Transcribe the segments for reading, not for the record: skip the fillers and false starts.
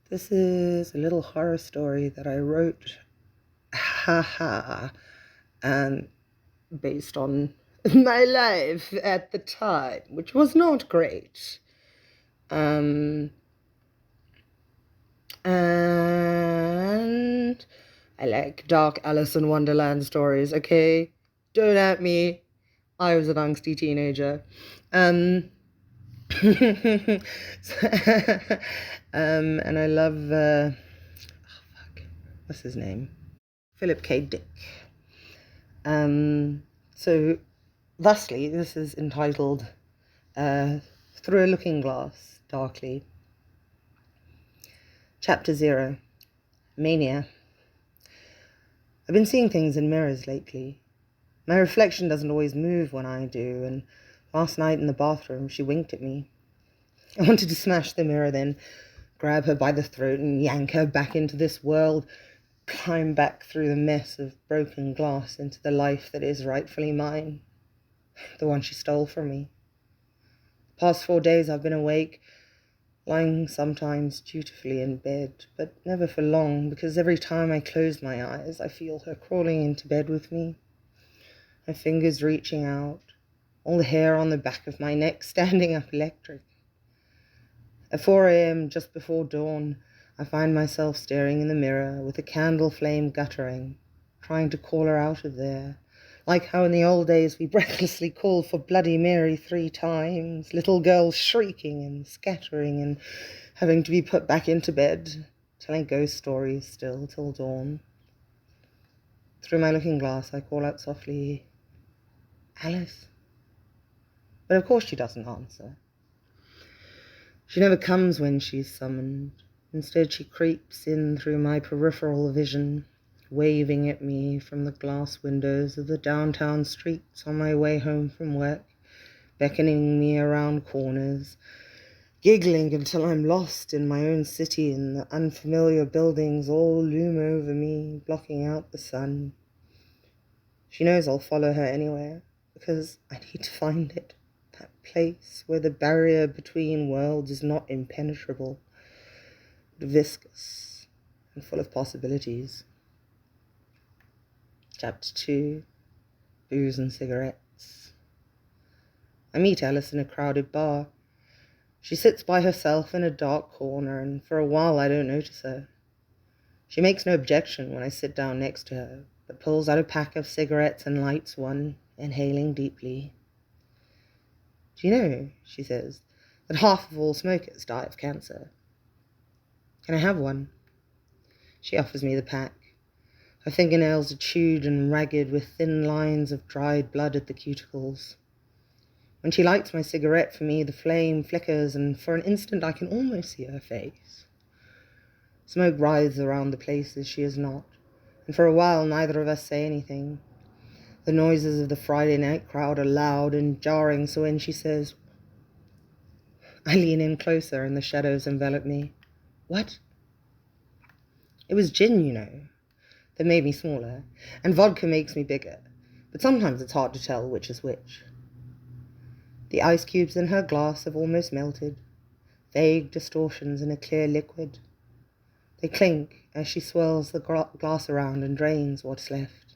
This is a little horror story that I wrote, and based on my life at the time, which was not great. And I like dark Alice in Wonderland stories, okay? Don't at me. I was an angsty teenager. And I love, what's his name? Philip K. Dick. So, thusly, this is entitled Through a Looking Glass, Darkly. Chapter 0, Mania. I've been seeing things in mirrors lately. My reflection doesn't always move when I do, and last night in the bathroom, she winked at me. I wanted to smash the mirror, then grab her by the throat and yank her back into this world, climb back through the mess of broken glass into the life that is rightfully mine, the one she stole from me. The past 4 days I've been awake, lying sometimes dutifully in bed, but never for long, because every time I close my eyes, I feel her crawling into bed with me, my fingers reaching out, all the hair on the back of my neck standing up electric. At 4 a.m., just before dawn, I find myself staring in the mirror with the candle flame guttering, trying to call her out of there, like how in the old days we breathlessly called for Bloody Mary 3 times, little girls shrieking and scattering and having to be put back into bed, telling ghost stories still till dawn. Through my looking glass, I call out softly, "Alice?" But of course she doesn't answer. She never comes when she's summoned. Instead, she creeps in through my peripheral vision, waving at me from the glass windows of the downtown streets on my way home from work, beckoning me around corners, giggling until I'm lost in my own city and the unfamiliar buildings all loom over me, blocking out the sun. She knows I'll follow her anywhere, because I need to find it, that place where the barrier between worlds is not impenetrable, but viscous and full of possibilities. Chapter 2, Booze and Cigarettes. I meet Alice in a crowded bar. She sits by herself in a dark corner, and for a while I don't notice her. She makes no objection when I sit down next to her, but pulls out a pack of cigarettes and lights one, inhaling deeply. "Do you know," she says, "that half of all smokers die of cancer? Can I have one?" She offers me the pack. Her fingernails are chewed and ragged with thin lines of dried blood at the cuticles. When she lights my cigarette for me, the flame flickers, and for an instant I can almost see her face. Smoke writhes around the places she is not, and for a while neither of us say anything. The noises of the Friday night crowd are loud and jarring, so when she says, I lean in closer and the shadows envelop me. "What?" "It was gin, you know, that made me smaller, and vodka makes me bigger, but sometimes it's hard to tell which is which." The ice cubes in her glass have almost melted, vague distortions in a clear liquid. They clink as she swirls the glass around and drains what's left.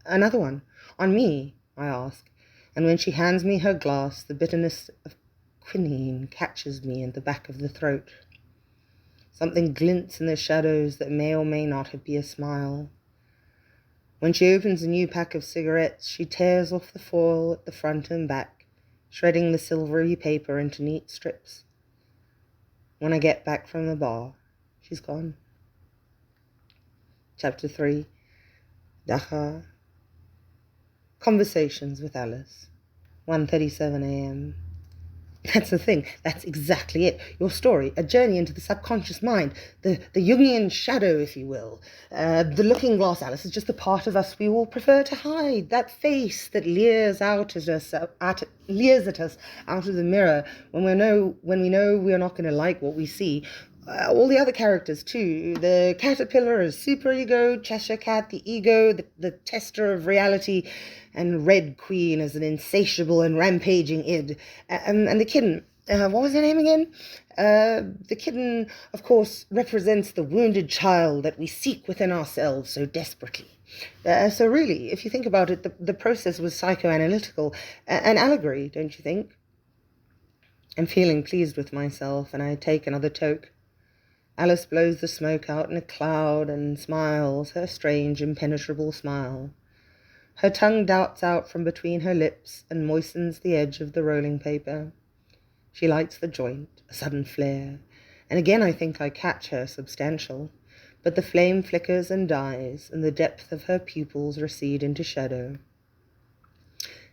"Another one? On me?" I ask, and when she hands me her glass, the bitterness of quinine catches me in the back of the throat. Something glints in the shadows that may or may not be a smile. When she opens a new pack of cigarettes, she tears off the foil at the front and back, shredding the silvery paper into neat strips. When I get back from the bar, she's gone. Chapter 3, Dakar. Conversations with Alice. 1:37 a.m. That's the thing. That's exactly it. Your story, a journey into the subconscious mind, the Jungian shadow, if you will. The looking glass, Alice, is just the part of us we all prefer to hide. That face that leers at us out of the mirror when we know we are not going to like what we see. All the other characters too. The caterpillar is superego, Cheshire Cat, the ego, the tester of reality, and Red Queen as an insatiable and rampaging id, and the kitten, What was her name again? The kitten, of course, represents the wounded child that we seek within ourselves so desperately. So really, if you think about it, the process was psychoanalytical, an allegory, don't you think? I'm feeling pleased with myself, and I take another toke. Alice blows the smoke out in a cloud and smiles, her strange, impenetrable smile. Her tongue darts out from between her lips and moistens the edge of the rolling paper. She lights the joint, a sudden flare, and again I think I catch her substantial, but the flame flickers and dies, and the depth of her pupils recede into shadow.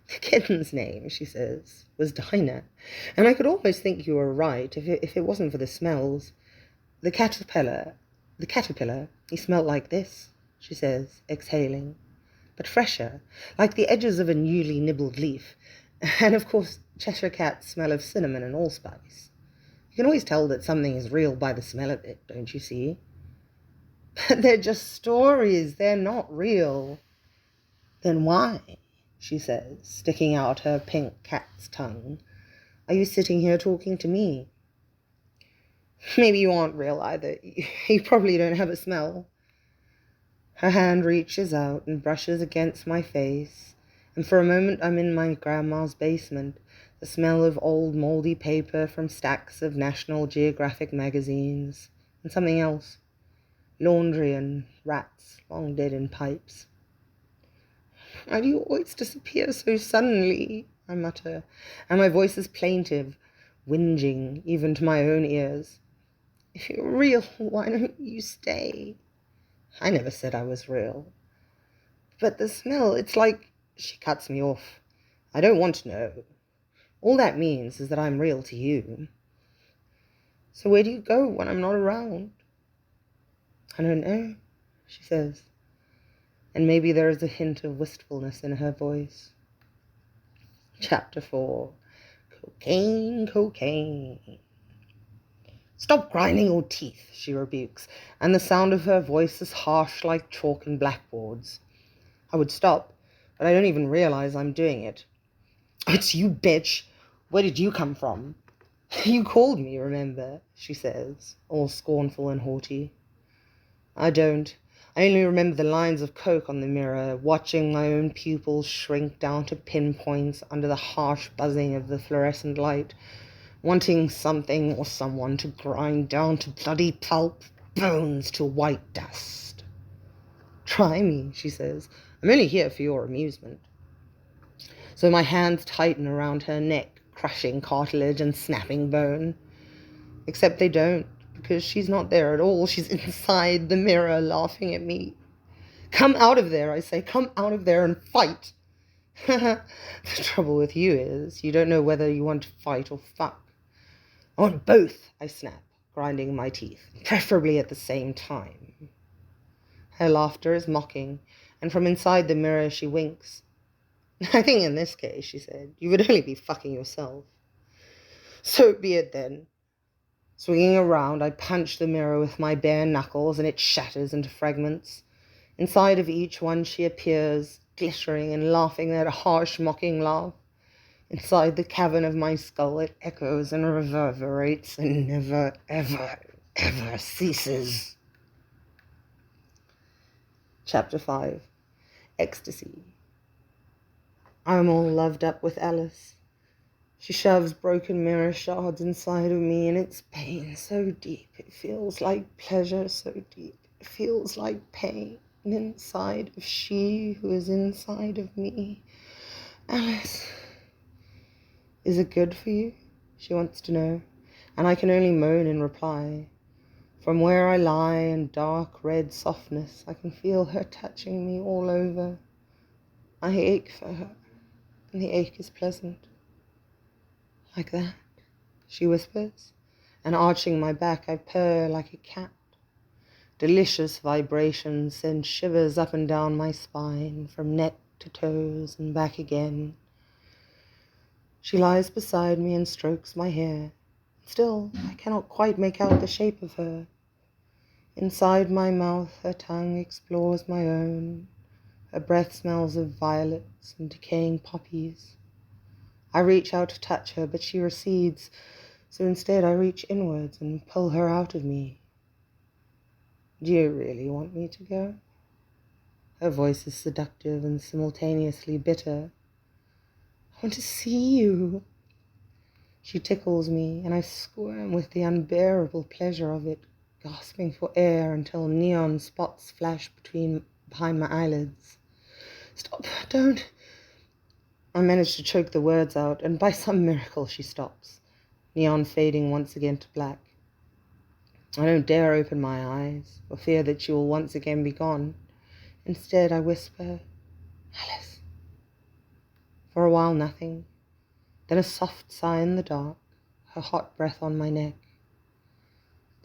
The kitten's name, she says, was Dinah, and I could almost think you were right if it wasn't for the smells. The caterpillar, he smelled like this, she says, exhaling, but fresher, like the edges of a newly nibbled leaf. And of course, Cheshire cats smell of cinnamon and allspice. You can always tell that something is real by the smell of it, don't you see? But they're just stories, they're not real. Then why, she says, sticking out her pink cat's tongue, are you sitting here talking to me? Maybe you aren't real either. You probably don't have a smell. Her hand reaches out and brushes against my face, and for a moment I'm in my grandma's basement, the smell of old moldy paper from stacks of National Geographic magazines, and something else, laundry and rats long dead in pipes. Why do you always disappear so suddenly? I mutter, and my voice is plaintive, whinging even to my own ears. If you're real, why don't you stay? I never said I was real. But the smell, it's like... She cuts me off. I don't want to know. All that means is that I'm real to you. So where do you go when I'm not around? I don't know, she says, and maybe there is a hint of wistfulness in her voice. Chapter 4. Cocaine, cocaine. Stop grinding your teeth, she rebukes, and the sound of her voice is harsh like chalk and blackboards. I would stop, but I don't even realize I'm doing it. It's you, bitch. Where did you come from? You called me, remember, she says, all scornful and haughty. I don't. I only remember the lines of coke on the mirror, watching my own pupils shrink down to pinpoints under the harsh buzzing of the fluorescent light, wanting something or someone to grind down to bloody pulp, bones to white dust. Try me, she says. I'm only here for your amusement. So my hands tighten around her neck, crushing cartilage and snapping bone. Except they don't, because she's not there at all. She's inside the mirror, laughing at me. Come out of there, I say. Come out of there and fight. The trouble with you is you don't know whether you want to fight or fuck. I want both, I snap, grinding my teeth, preferably at the same time. Her laughter is mocking, and from inside the mirror she winks. I think in this case, she said, you would only be fucking yourself. So be it then. Swinging around, I punch the mirror with my bare knuckles, and it shatters into fragments. Inside of each one she appears, glittering and laughing that harsh, mocking laugh. Inside the cavern of my skull it echoes and reverberates and never, ever, ever ceases. Chapter 5. Ecstasy. I'm all loved up with Alice. She shoves broken mirror shards inside of me, and it's pain so deep. It feels like pleasure so deep. It feels like pain inside of she who is inside of me. Alice, is it good for you? She wants to know, and I can only moan in reply. From where I lie in dark red softness, I can feel her touching me all over. I ache for her, and the ache is pleasant. Like that, she whispers, and arching my back, I purr like a cat. Delicious vibrations send shivers up and down my spine, from neck to toes and back again. She lies beside me and strokes my hair. Still, I cannot quite make out the shape of her. Inside my mouth, her tongue explores my own. Her breath smells of violets and decaying poppies. I reach out to touch her, but she recedes, So instead I reach inwards and pull her out of me. Do you really want me to go? Her voice is seductive and simultaneously bitter. I want to see you. She tickles me, and I squirm with the unbearable pleasure of it, gasping for air until neon spots flash behind my eyelids. Stop, don't. I manage to choke the words out, and by some miracle she stops, neon fading once again to black. I don't dare open my eyes, for fear that she will once again be gone. Instead, I whisper, Alice. For a while, nothing. Then a soft sigh in the dark, her hot breath on my neck.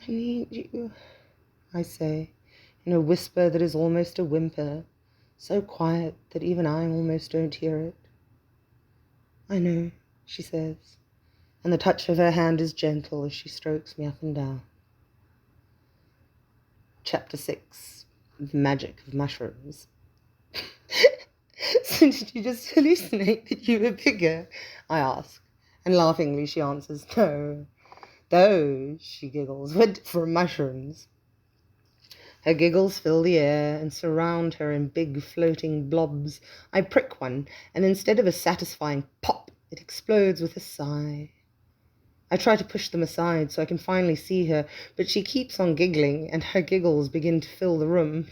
I need you, I say, in a whisper that is almost a whimper, so quiet that even I almost don't hear it. I know, she says, and the touch of her hand is gentle as she strokes me up and down. Chapter 6. The Magic of Mushrooms. So did you just hallucinate that you were bigger? I ask, and laughingly she answers, no. Those, she giggles, were different mushrooms. Her giggles fill the air and surround her in big floating blobs. I prick one, and instead of a satisfying pop, it explodes with a sigh. I try to push them aside so I can finally see her, but she keeps on giggling, and her giggles begin to fill the room.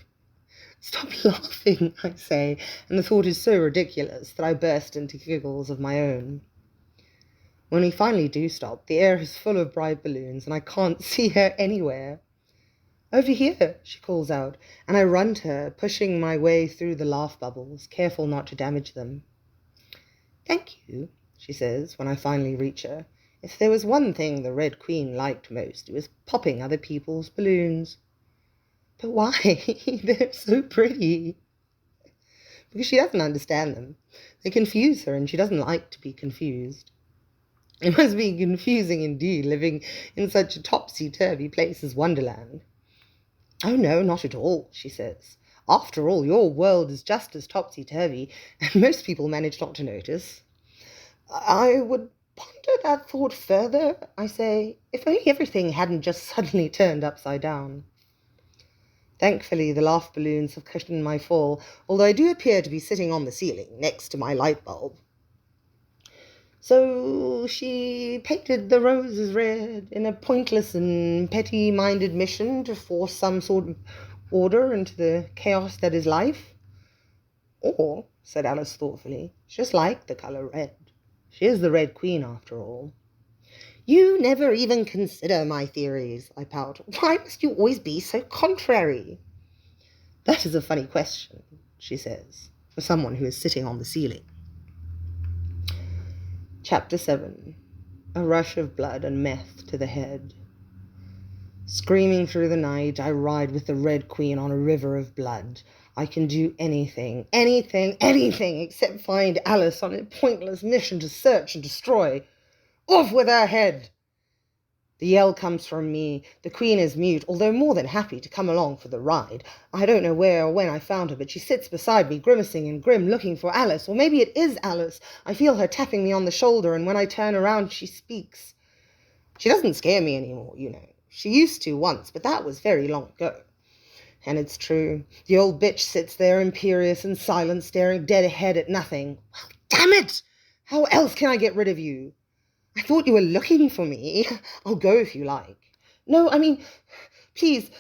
Stop laughing, I say, and the thought is so ridiculous that I burst into giggles of my own. When we finally do stop, the air is full of bright balloons, and I can't see her anywhere. Over here, she calls out, and I run to her, pushing my way through the laugh bubbles, careful not to damage them. Thank you, she says, when I finally reach her. If there was one thing the Red Queen liked most, it was popping other people's balloons. But why? They're so pretty. Because she doesn't understand them. They confuse her, and she doesn't like to be confused. It must be confusing indeed, living in such a topsy-turvy place as Wonderland. Oh, no, not at all, she says. After all, your world is just as topsy-turvy, and most people manage not to notice. I would ponder that thought further, I say, if only everything hadn't just suddenly turned upside down. Thankfully, the laugh balloons have cushioned my fall, although I do appear to be sitting on the ceiling next to my light bulb. So she painted the roses red in a pointless and petty-minded mission to force some sort of order into the chaos that is life? Or, said Alice thoughtfully, just like the colour red. She is the Red Queen, after all. You never even consider my theories, I pout. Why must you always be so contrary? That is a funny question, she says, for someone who is sitting on the ceiling. Chapter 7. A rush of blood and meth to the head. Screaming through the night, I ride with the Red Queen on a river of blood. I can do anything, except find Alice on a pointless mission to search and destroy. Off with her head! The yell comes from me. The Queen is mute, although more than happy to come along for the ride. I don't know where or when I found her, but she sits beside me, grimacing and grim, looking for Alice. Or maybe it is Alice. I feel her tapping me on the shoulder, and when I turn around, she speaks. She doesn't scare me anymore, you know. She used to once, but that was very long ago. And it's true. The old bitch sits there, imperious and silent, staring dead ahead at nothing. Well, damn it! How else can I get rid of you? I thought you were looking for me. I'll go if you like. No, I mean, please,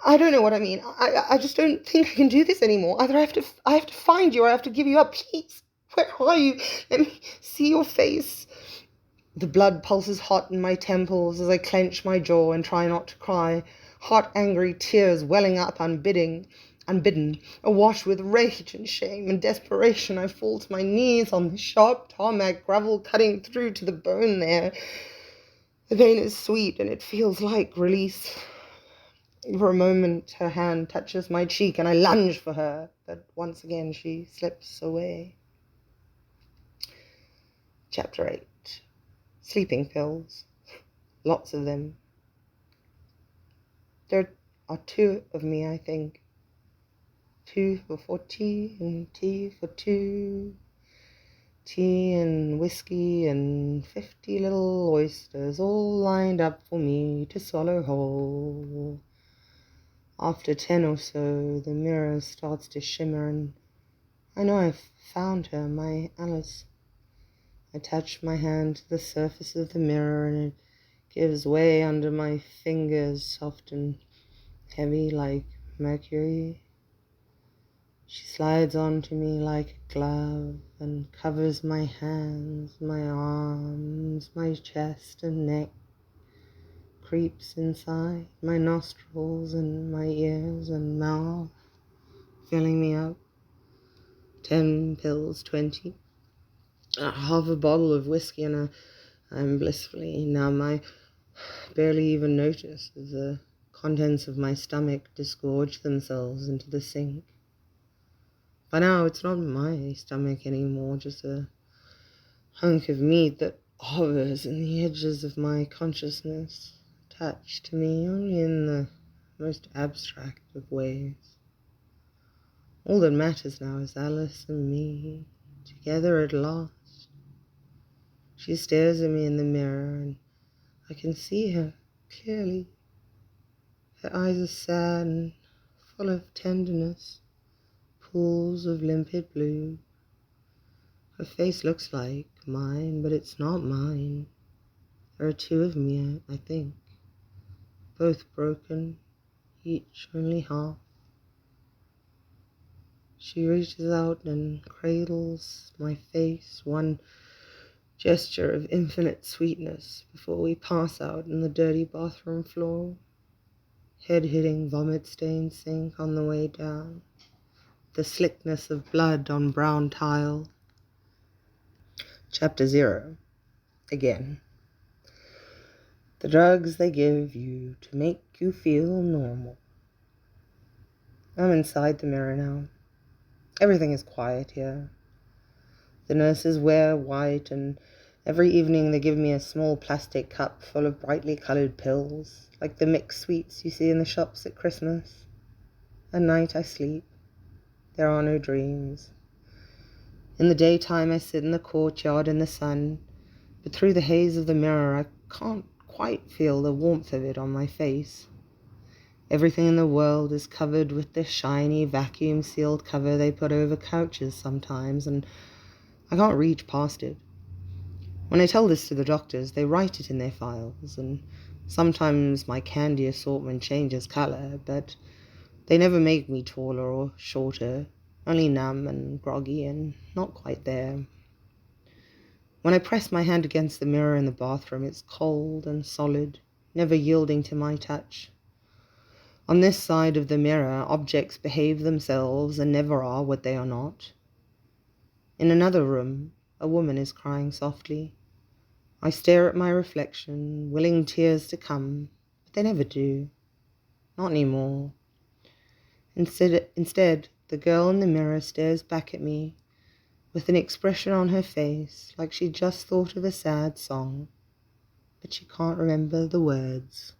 I don't know what I mean. I just don't think I can do this anymore. Either I have to find you or I have to give you up. Please, where are you? Let me see your face. The blood pulses hot in my temples as I clench my jaw and try not to cry. Hot, angry tears welling up unbidden. Awash with rage and shame and desperation, I fall to my knees on the sharp tarmac gravel cutting through to the bone there. The pain is sweet and it feels like release. For a moment, her hand touches my cheek and I lunge for her, but once again she slips away. Chapter 8. Sleeping pills. Lots of them. There are 2 of me, I think. 2 for tea and tea for 2. tea and whiskey and 50 little oysters all lined up for me to swallow whole. After 10 or so, the mirror starts to shimmer, and I know I've found her, my Alice. I touch my hand to the surface of the mirror, and it gives way under my fingers, soft and heavy like mercury. She slides onto me like a glove and covers my hands, my arms, my chest and neck, creeps inside my nostrils and my ears and mouth, filling me up. 10 pills, 20, half a bottle of whiskey, and I'm blissfully numb. I barely even notice as the contents of my stomach disgorge themselves into the sink. By now, it's not my stomach anymore, just a hunk of meat that hovers in the edges of my consciousness, attached to me only in the most abstract of ways. All that matters now is Alice and me, together at last. She stares at me in the mirror, and I can see her clearly. Her eyes are sad and full of tenderness, pools of limpid blue. Her face looks like mine, but it's not mine. There are two of me, I think, both broken, each only half. She reaches out and cradles my face, one gesture of infinite sweetness before we pass out in the dirty bathroom floor, head hitting vomit-stained sink on the way down, the slickness of blood on brown tile. Chapter 0. Again. The drugs they give you to make you feel normal. I'm inside the mirror now. Everything is quiet here. The nurses wear white, and every evening they give me a small plastic cup full of brightly colored pills, like the mixed sweets you see in the shops at Christmas. At night I sleep. There are no dreams. In the daytime I sit in the courtyard in the sun, but through the haze of the mirror I can't quite feel the warmth of it on my face. Everything in the world is covered with the shiny vacuum-sealed cover they put over couches sometimes, and I can't reach past it. When I tell this to the doctors, they write it in their files, and sometimes my candy assortment changes color, but they never make me taller or shorter, only numb and groggy and not quite there. When I press my hand against the mirror in the bathroom, it's cold and solid, never yielding to my touch. On this side of the mirror, objects behave themselves and never are what they are not. In another room, a woman is crying softly. I stare at my reflection, willing tears to come, but they never do. Not anymore. Instead, the girl in the mirror stares back at me with an expression on her face like she just thought of a sad song, but she can't remember the words.